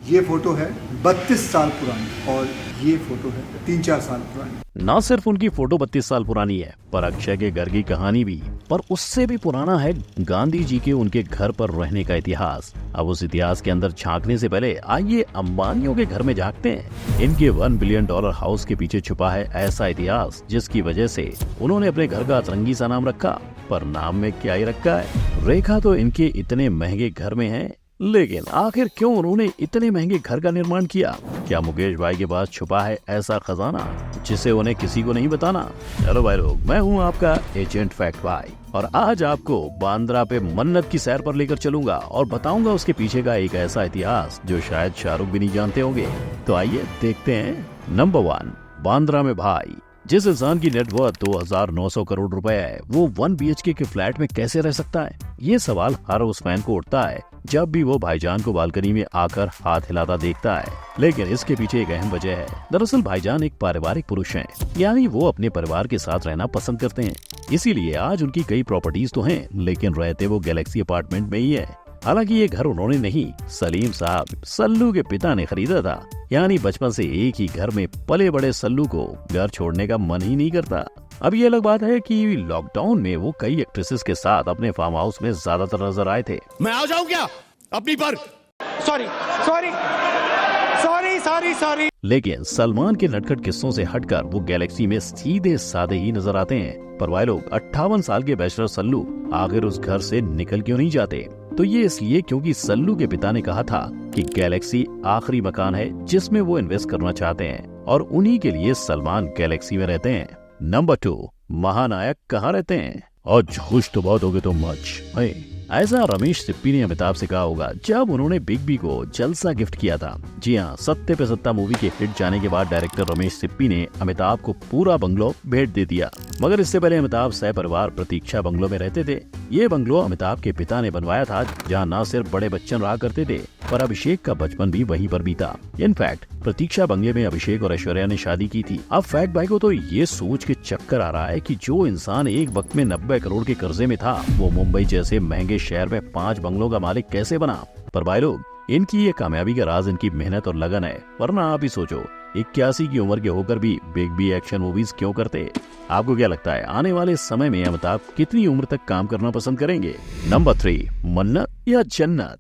ये फोटो है 32 साल पुरानी और ये फोटो है 3-4 साल पुरानी। न सिर्फ उनकी फोटो 32 साल पुरानी है, पर अक्षय के घर की कहानी भी, पर उससे भी पुराना है गांधी जी के उनके घर पर रहने का इतिहास। अब उस इतिहास के अंदर झांकने से पहले आइए अंबानियों के घर में झांकते हैं। इनके $1 बिलियन हाउस के पीछे छुपा है ऐसा इतिहास जिसकी वजह से उन्होंने अपने घर का अतरंगी सा नाम रखा, पर नाम में क्या ही रखा है। रेखा तो इनके इतने महंगे घर में है, लेकिन आखिर क्यों उन्होंने इतने महंगे घर का निर्माण किया? क्या मुकेश भाई के पास छुपा है ऐसा खजाना जिसे उन्हें किसी को नहीं बताना? चलो भाई लोग, मैं हूँ आपका एजेंट फैक्ट भाई और आज आपको बांद्रा पे मन्नत की सैर पर लेकर चलूंगा और बताऊंगा उसके पीछे का एक ऐसा इतिहास जो शायद शाहरुख भी नहीं जानते होंगे। तो आइए देखते हैं। नंबर 1, बांद्रा में भाई। जिस इंसान की नेटवर्थ 2,900 करोड़ रुपए है, वो 1 BHK के फ्लैट में कैसे रह सकता है? ये सवाल हर उस फैन को उठता है जब भी वो भाईजान को बालकनी में आकर हाथ हिलाता देखता है। लेकिन इसके पीछे एक अहम वजह है। दरअसल भाईजान एक पारिवारिक पुरुष हैं, यानी वो अपने परिवार के साथ रहना पसंद करते हैं। इसीलिए आज उनकी कई प्रॉपर्टीज तो हैं, लेकिन रहते वो गैलेक्सी अपार्टमेंट में ही है। हालांकि ये घर उन्होंने नहीं, सलीम साहब सल्लू के पिता ने खरीदा था। यानी बचपन से एक ही घर में पले बड़े सल्लू को घर छोड़ने का मन ही नहीं करता। अब ये अलग बात है कि लॉकडाउन में वो कई एक्ट्रेसेस के साथ अपने फार्म हाउस में ज्यादातर नजर आए थे। मैं आ जाऊं क्या अपनी पर? सॉरी। लेकिन सलमान के नटखट किस्सों से हटकर वो गैलेक्सी में सीधे साधे ही नजर आते हैं। पर भाई लोग, 58 साल के बैचलर सल्लू आखिर उस घर से निकल क्यों नहीं जाते? तो ये इसलिए क्योंकि सल्लू के पिता ने कहा था कि गैलेक्सी आखिरी मकान है जिसमें वो इन्वेस्ट करना चाहते हैं और उन्हीं के लिए सलमान गैलेक्सी में रहते हैं। नंबर 2, महानायक कहाँ रहते हैं? आज खुश तो बहुत हो गए तो मच। ऐसा रमेश सिप्पी ने अमिताभ से कहा होगा जब उन्होंने बिग बी को जलसा गिफ्ट किया था। जी हाँ, सत्ते पे सत्ता मूवी के हिट जाने के बाद डायरेक्टर रमेश सिप्पी ने अमिताभ को पूरा बंगलो भेंट दे दिया। मगर इससे पहले अमिताभ सह परिवार प्रतीक्षा बंगलो में रहते थे। ये बंगलो अमिताभ के पिता ने बनवाया था, जहाँ न सिर्फ बड़े बच्चन रहा करते थे, पर अभिषेक का बचपन भी वहीं पर बीता। इनफैक्ट प्रतीक्षा बंगले में अभिषेक और ऐश्वर्या ने शादी की थी। अब फैक्ट भाई को तो ये सोच के चक्कर आ रहा है कि जो इंसान एक वक्त में 90 करोड़ के कर्जे में था, वो मुंबई जैसे महंगे शहर में 5 बंगलों का मालिक कैसे बना? पर भाई लोग, इनकी ये कामयाबी का राज इनकी मेहनत और लगन है। वरना आप ही सोचो, 81 की उम्र के होकर भी बिग बी एक्शन मूवीज क्यों करते? आपको क्या लगता है आने वाले समय में अमिताभ कितनी उम्र तक काम करना पसंद करेंगे? नंबर 3, मन्नत या जन्नत?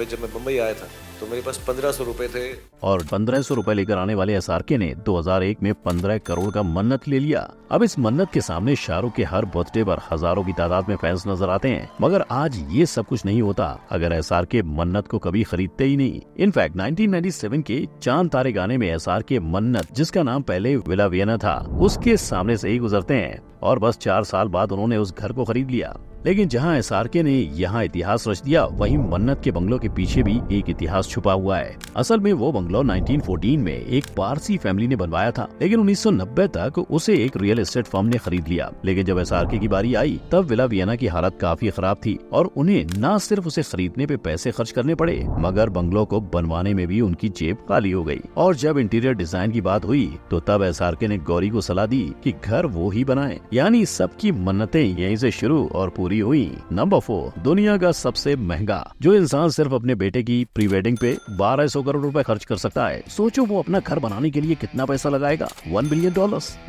जब मैं मुंबई आया था तो मेरे पास 1500 रुपए थे और 1500 रुपए लेकर आने वाले SRK ने 2001 में 15 करोड़ का मन्नत ले लिया। अब इस मन्नत के सामने शाहरुख के हर बर्थडे पर हजारों की तादाद में फैंस नजर आते हैं। मगर आज ये सब कुछ नहीं होता अगर SRK मन्नत को कभी खरीदते ही नहीं। इनफैक्ट 1997 के चांद तारे गाने में SRK मन्नत, जिसका नाम पहले विला वियना था, उसके सामने से ही गुजरते हैं और बस 4 साल बाद उन्होंने उस घर को खरीद लिया। लेकिन जहां SRK ने यहाँ इतिहास रच दिया, वहीं मन्नत के बंगलों के पीछे भी एक इतिहास छुपा हुआ है। असल में वो बंगलो 1914 में एक पारसी फैमिली ने बनवाया था, लेकिन 1990 तक उसे एक रियल एस्टेट फर्म ने खरीद लिया। लेकिन जब SRK की बारी आई तब विला वियना की हालत काफी खराब थी और उन्हें न सिर्फ उसे खरीदने पे पैसे खर्च करने पड़े, मगर बंगलों को बनवाने में भी उनकी जेब खाली हो गई। और जब इंटीरियर डिजाइन की बात हुई तो तब SRK ने गौरी को सलाह दी कि घर वो ही बनाए। यानी सबकी मन्नतें यहीं से शुरू और पूरी हुई। नंबर 4, दुनिया का सबसे महंगा। जो इंसान सिर्फ अपने बेटे की प्री वेडिंग पे 1200 करोड़ रुपए खर्च कर सकता है, सोचो वो अपना घर बनाने के लिए कितना पैसा लगाएगा? $1 बिलियन।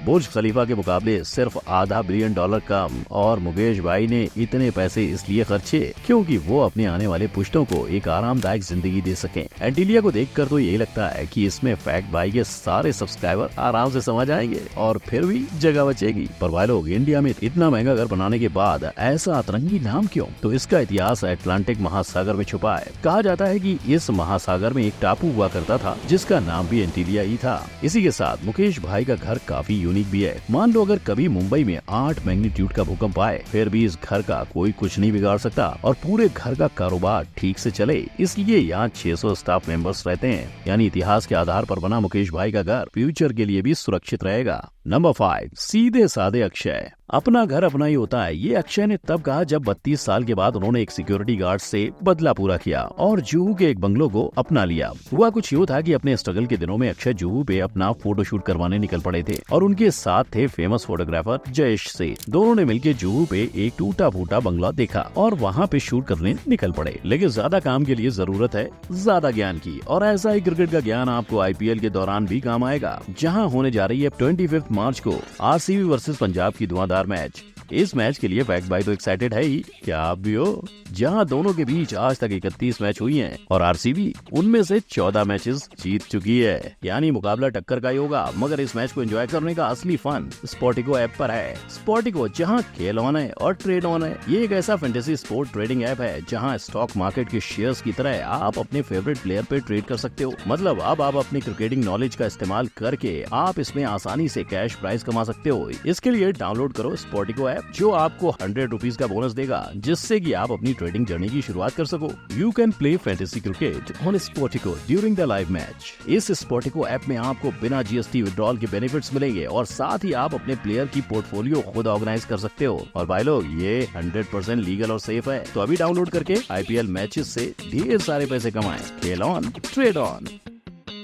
बुर्ज खलीफा के मुकाबले सिर्फ $500 बिलियन कम। और मुकेश भाई ने इतने पैसे इसलिए खर्चे क्योंकि वो अपने आने वाले पुश्तों को एक आरामदायक जिंदगी दे सके। एंटीलिया को देखकर तो यही लगता है कि इसमें फैक्ट भाई के सारे सब्सक्राइबर आराम से समा जाएंगे और फिर भी जगह बचेगी। पर भाई लोग, इंडिया में इतना महंगा घर बनाने के बाद ऐसा अतरंगी नाम क्यों? तो इसका इतिहास अटलांटिक महासागर में छुपा है। कहा जाता है कि इस महासागर में एक टापू हुआ करता था जिसका नाम भी एंटीलिया ही था। इसी के साथ मुकेश भाई का घर काफी यूनिक भी है। मान लो अगर कभी मुंबई में 8 मैग्नीट्यूड का भूकंप आए, फिर भी इस घर का कोई कुछ नहीं बिगाड़ सकता और पूरे घर का कारोबार ठीक से चले। इसलिए यहाँ 600 स्टाफ मेंबर्स रहते हैं। यानी इतिहास के आधार पर बना मुकेश भाई का घर फ्यूचर के लिए भी सुरक्षित रहेगा। नंबर 5, सीधे साधे अक्षय। अपना घर अपना ही होता है, ये अक्षय ने तब तब कहा जब 32 साल के बाद उन्होंने एक सिक्योरिटी गार्ड से बदला पूरा किया और जुहू के एक बंगलों को अपना लिया। हुआ कुछ यूँ था कि अपने स्ट्रगल के दिनों में अक्षय जुहू पे अपना फोटोशूट करवाने निकल पड़े थे और उनके साथ थे फेमस फोटोग्राफर जयेश से। दोनों ने मिलकर जुहू पे एक टूटा फूटा बंगला देखा और वहाँ पे शूट करने निकल पड़े। लेकिन ज्यादा काम के लिए जरूरत है ज्यादा ज्ञान की, और ऐसा ही क्रिकेट का ज्ञान आपको IPL के दौरान भी काम आएगा, जहां होने जा रही है 25 मार्च को RCB वर्सेस पंजाब की धुआंधार मैच। इस मैच के लिए फैक्ट भाई तो एक्साइटेड है ही, क्या आप भी हो? जहां दोनों के बीच आज तक 31 मैच हुई हैं और RCB उनमें से 14 मैचेस जीत चुकी है, यानी मुकाबला टक्कर का ही होगा। मगर इस मैच को एंजॉय करने का असली फन स्पॉटिको ऐप पर है। स्पॉटिको जहां खेल ऑन है और ट्रेड ऑन है। ये एक ऐसा फैंटेसी स्पोर्ट ट्रेडिंग ऐप है जहां स्टॉक मार्केट के शेयर्स की तरह आप अपने फेवरेट प्लेयर पे ट्रेड कर सकते हो। मतलब अब आप अपनी क्रिकेटिंग नॉलेज का इस्तेमाल करके आप इसमें आसानी से कैश प्राइज कमा सकते हो। इसके लिए डाउनलोड करो स्पॉटिको ऐप, जो आपको 100 रुपीज का बोनस देगा, जिससे कि आप अपनी ट्रेडिंग जर्नी की शुरुआत कर सको। You can play fantasy cricket on Spotico during the live match. इस स्पॉटिको ऐप में आपको बिना GST विड्रॉल के बेनिफिट्स मिलेंगे और साथ ही आप अपने प्लेयर की पोर्टफोलियो खुद ऑर्गेनाइज कर सकते हो। और भाई लोग, ये 100% लीगल और सेफ है, तो अभी डाउनलोड करके IPL मैचेस से ढेर सारे पैसे कमाएं। खेल ऑन, ट्रेड ऑन।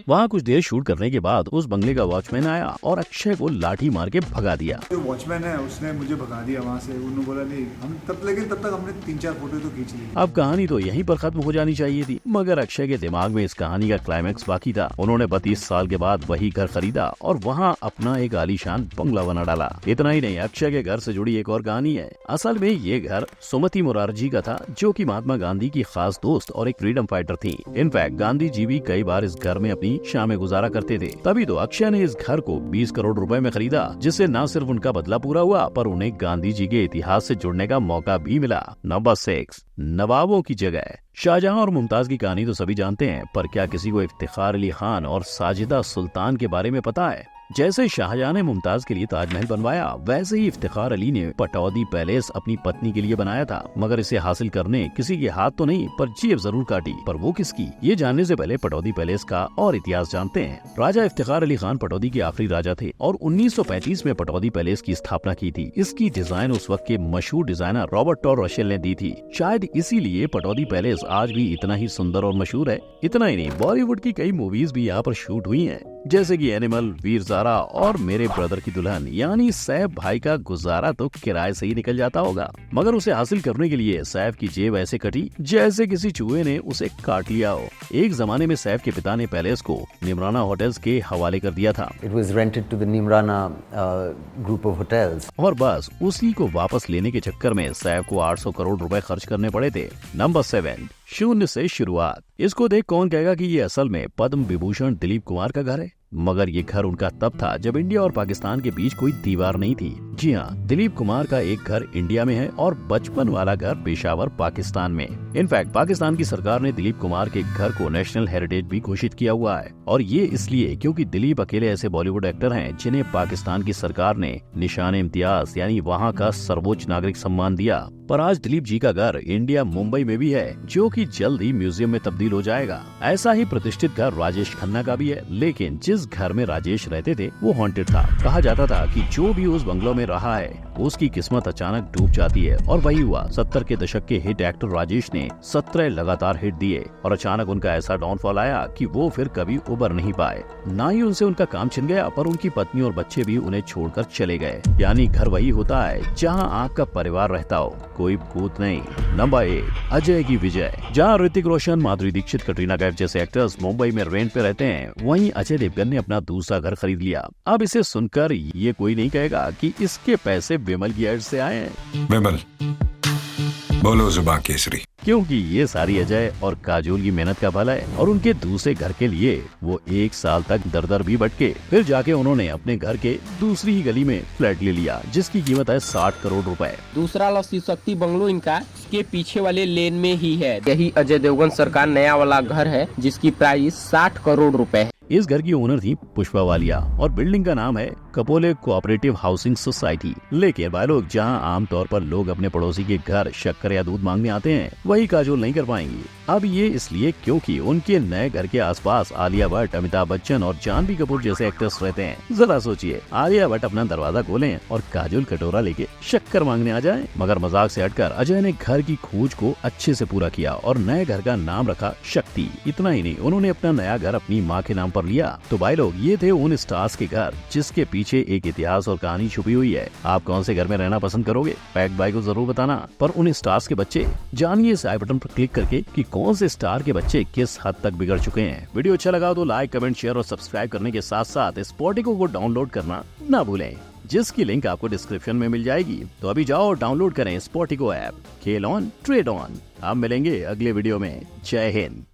वहाँ कुछ देर शूट करने के बाद उस बंगले का वॉचमैन आया और अक्षय को लाठी मार के भगा दिया। जो वॉचमैन है उसने मुझे भगा दिया वहाँ से। उन्होंने बोला नहीं हम लेकिन तब तक हमने 3-4 फोटो तो खींच ली। अब कहानी तो यहीं पर खत्म हो जानी चाहिए थी, मगर अक्षय के दिमाग में इस कहानी का क्लाइमैक्स बाकी था। उन्होंने 32 साल के बाद वही घर खरीदा और वहाँ अपना एक आलीशान बंगला बना डाला। इतना ही नहीं, अक्षय के घर से जुड़ी एक और कहानी है। असल में ये घर सुमति मोरारजी का था, जो कि महात्मा गांधी की खास दोस्त और एक फ्रीडम फाइटर थी। इनफैक्ट गांधी जी भी कई बार इस घर में अपनी शामें गुजारा करते थे। तभी तो अक्षय ने इस घर को 20 करोड़ रुपए में खरीदा, जिससे न सिर्फ उनका बदला पूरा हुआ, पर उन्हें गांधी जी के इतिहास से जुड़ने का मौका भी मिला। नंबर 6, नवाबों की जगह। शाहजहां और मुमताज की कहानी तो सभी जानते हैं, पर क्या किसी को इफ्तिखार अली खान और साजिदा सुल्तान के बारे में पता है? जैसे शाहजहां ने मुमताज के लिए ताजमहल बनवाया, वैसे ही इफ्तिखार अली ने पटौदी पैलेस अपनी पत्नी के लिए बनाया था। मगर इसे हासिल करने किसी के हाथ तो नहीं, पर जेब जरूर काटी। पर वो किसकी? ये जानने से पहले पटौदी पैलेस का और इतिहास जानते हैं। राजा इफ्तिखार अली खान पटौदी के आखिरी राजा थे और 1935 में पटौदी पैलेस की स्थापना की थी। इसकी डिजाइन उस वक्त के मशहूर डिजाइनर रॉबर्ट टॉर रशेल ने दी थी। शायद इसीलिए पटौदी पैलेस आज भी इतना ही सुंदर और मशहूर है। इतना ही नहीं, बॉलीवुड की कई मूवीज भी यहाँ पर शूट हुई हैं, जैसे कि एनिमल, वीर ज़ारा और मेरे ब्रदर की दुल्हन। यानी सैफ भाई का गुजारा तो किराए से ही निकल जाता होगा, मगर उसे हासिल करने के लिए सैफ की जेब ऐसे कटी जैसे किसी चूहे ने उसे काट लिया हो। एक जमाने में सैफ के पिता ने पैलेस को निमराना होटल्स के हवाले कर दिया था। It was rented to the Nimrana group of hotels. और बस उसी को वापस लेने के चक्कर में सैफ को 800 करोड़ रुपए खर्च करने पड़े थे। नंबर 7, शून्य से शुरुआत। इसको देख कौन कहेगा कि ये असल में पद्म विभूषण दिलीप कुमार का घर है? मगर ये घर उनका तब था जब इंडिया और पाकिस्तान के बीच कोई दीवार नहीं थी। जी हाँ, दिलीप कुमार का एक घर इंडिया में है और बचपन वाला घर पेशावर पाकिस्तान में। इनफैक्ट पाकिस्तान की सरकार ने दिलीप कुमार के घर को नेशनल हेरिटेज भी घोषित किया हुआ है, और ये इसलिए क्योंकि दिलीप अकेले ऐसे बॉलीवुड एक्टर हैं जिन्हें पाकिस्तान की सरकार ने निशान इम्तियाज यानी वहाँ का सर्वोच्च नागरिक सम्मान दिया। पर आज दिलीप जी का घर इंडिया मुंबई में भी है, जो कि जल्द ही म्यूजियम में तब्दील हो जाएगा। ऐसा ही प्रतिष्ठित घर राजेश खन्ना का भी है, लेकिन जिस घर में राजेश रहते थे वो हॉन्टेड था। कहा जाता था कि जो भी उस बंगलों में रहा है उसकी किस्मत अचानक डूब जाती है, और वही हुआ। 70 के दशक के हिट एक्टर राजेश ने 17 लगातार हिट दिए और अचानक उनका ऐसा डाउनफॉल आया कि वो फिर कभी उबर नहीं पाए। ना ही उनसे उनका काम छिन गया, पर उनकी पत्नी और बच्चे भी उन्हें छोड़कर चले गए। यानी घर वही होता है जहाँ आपका परिवार रहता हो, कोई भूत नहीं। नंबर 8, अजय की विजय। जहाँ ऋतिक रोशन, माधुरी दीक्षित, कटरीना कैफ जैसे एक्टर्स मुंबई में रेंट पे रहते हैं, वहीं अजय देवगन ने अपना दूसरा घर खरीद लिया। अब इसे सुनकर ये कोई नहीं कहेगा कि इसके पैसे विमल की एड से आए हैं। विमल, बोलो जुबान केसरी। क्योंकि ये सारी अजय और काजोल की मेहनत का फल है, और उनके दूसरे घर के लिए वो 1 साल तक दर भी भटके। फिर जाके उन्होंने अपने घर के दूसरी ही गली में फ्लैट ले लिया, जिसकी कीमत है 60 करोड़ रुपए। दूसरा वाला शिव शक्ति बंगलो इनका इसके पीछे वाले लेन में ही है। यही अजय देवगन सरकार नया वाला घर है, जिसकी प्राइस 60 करोड़ रुपए है। इस घर की ओनर थी पुष्पा वालिया और बिल्डिंग का नाम है कपोले कोऑपरेटिव हाउसिंग सोसाइटी। लेकिन भाई लोग, जहां आमतौर पर लोग अपने पड़ोसी के घर शक्कर या दूध मांगने आते हैं, वही काजोल नहीं कर पाएंगी। अब ये इसलिए क्योंकि उनके नए घर के आसपास आलिया भट्ट, अमिताभ बच्चन और जानवी कपूर जैसे एक्टर्स रहते हैं। जरा सोचिए, आलिया भट्ट अपना दरवाजा खोलें और काजोल कटोरा लेके शक्कर मांगने आ जाए। मगर मजाक से हटकर अजय ने घर की खोज को अच्छे से पूरा किया और नए घर का नाम रखा शक्ति। इतना ही नहीं, उन्होंने अपना नया घर अपनी माँ के नाम पर लिया। तो भाई लोग, ये थे उन स्टार्स के घर जिसके पीछे एक इतिहास और कहानी छुपी हुई है। आप कौन से घर में रहना पसंद करोगे? फैक्ट भाई को जरूर बताना। पर उन स्टार्स के बच्चे, जानिए इस आई बटन पर क्लिक करके कि कौन से स्टार के बच्चे किस हद तक बिगड़ चुके हैं। वीडियो अच्छा लगा तो लाइक, कमेंट, शेयर और सब्सक्राइब करने के साथ साथ स्पॉटिको को डाउनलोड करना ना भूलें, जिसकी लिंक आपको डिस्क्रिप्शन में मिल जाएगी। तो अभी जाओ डाउनलोड करें स्पॉटिको ऐप। खेल ऑन, ट्रेड ऑन। हम मिलेंगे अगले वीडियो में। जय हिंद।